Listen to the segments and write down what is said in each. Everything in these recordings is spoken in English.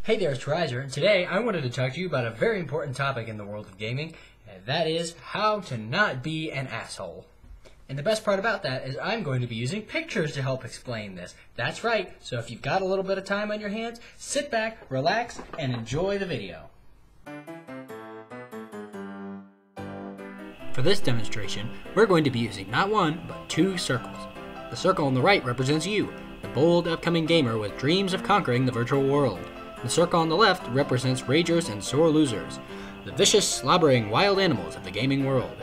Hey there, it's Riser, and today I wanted to talk to you about a very important topic in the world of gaming, and that is how to not be an asshole. And the best part about that is I'm going to be using pictures to help explain this. That's right, so if you've got a little bit of time on your hands, sit back, relax, and enjoy the video. For this demonstration, we're going to be using not one, but two circles. The circle on the right represents you, the bold, upcoming gamer with dreams of conquering the virtual world. The circle on the left represents ragers and sore losers, the vicious, slobbering, wild animals of the gaming world.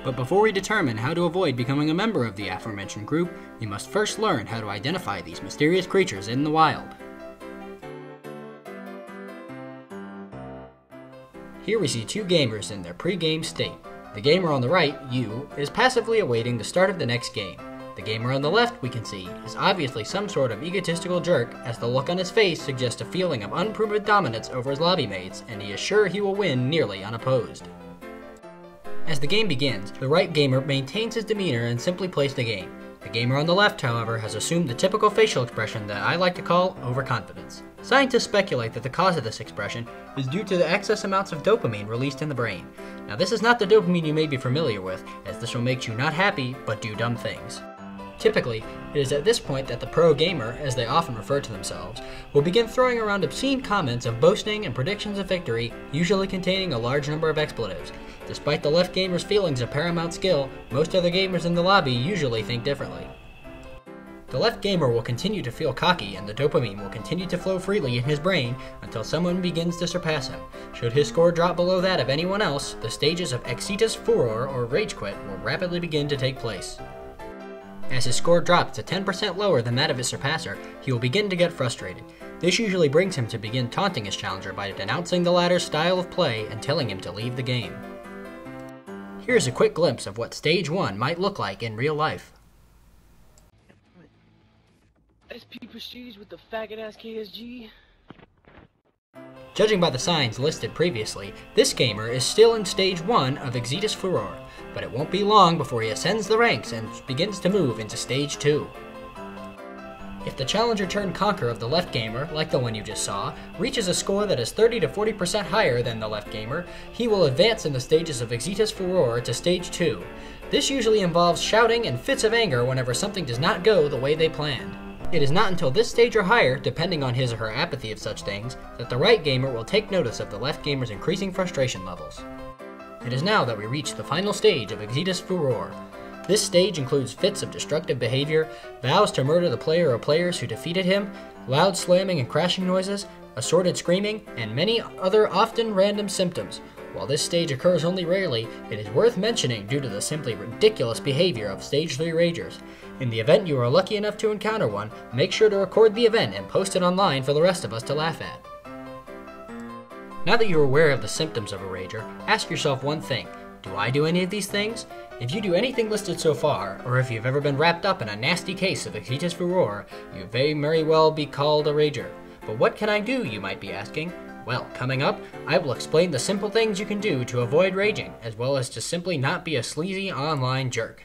But before we determine how to avoid becoming a member of the aforementioned group, we must first learn how to identify these mysterious creatures in the wild. Here we see two gamers in their pre-game state. The gamer on the right, you, is passively awaiting the start of the next game. The gamer on the left, we can see, is obviously some sort of egotistical jerk, as the look on his face suggests a feeling of unproven dominance over his lobby mates, and he is sure he will win nearly unopposed. As the game begins, the right gamer maintains his demeanor and simply plays the game. The gamer on the left, however, has assumed the typical facial expression that I like to call overconfidence. Scientists speculate that the cause of this expression is due to the excess amounts of dopamine released in the brain. Now, this is not the dopamine you may be familiar with, as this will make you not happy, but do dumb things. Typically, it is at this point that the pro gamer, as they often refer to themselves, will begin throwing around obscene comments of boasting and predictions of victory, usually containing a large number of expletives. Despite the left gamer's feelings of paramount skill, most other gamers in the lobby usually think differently. The left gamer will continue to feel cocky, and the dopamine will continue to flow freely in his brain until someone begins to surpass him. Should his score drop below that of anyone else, the stages of exitus furor or rage quit will rapidly begin to take place. As his score drops to 10% lower than that of his surpasser, he will begin to get frustrated. This usually brings him to begin taunting his challenger by denouncing the latter's style of play and telling him to leave the game. Here's a quick glimpse of what Stage 1 might look like in real life. SP Prestige with the faggot-ass KSG. Judging by the signs listed previously, this gamer is still in Stage 1 of exitus furor, but it won't be long before he ascends the ranks and begins to move into Stage 2. If the challenger turned conqueror of the left gamer, like the one you just saw, reaches a score that is 30 to 40% higher than the left gamer, he will advance in the stages of exitus furor to Stage 2. This usually involves shouting and fits of anger whenever something does not go the way they planned. It is not until this stage or higher, depending on his or her apathy of such things, that the right gamer will take notice of the left gamer's increasing frustration levels. It is now that we reach the final stage of exitus furor. This stage includes fits of destructive behavior, vows to murder the player or players who defeated him, loud slamming and crashing noises, assorted screaming, and many other often random symptoms. While this stage occurs only rarely, it is worth mentioning due to the simply ridiculous behavior of Stage 3 ragers. In the event you are lucky enough to encounter one, make sure to record the event and post it online for the rest of us to laugh at. Now that you are aware of the symptoms of a rager, ask yourself one thing: do I do any of these things? If you do anything listed so far, or if you've ever been wrapped up in a nasty case of exitus furor, you very well be called a rager. But what can I do, you might be asking? Well, coming up, I will explain the simple things you can do to avoid raging, as well as to simply not be a sleazy online jerk.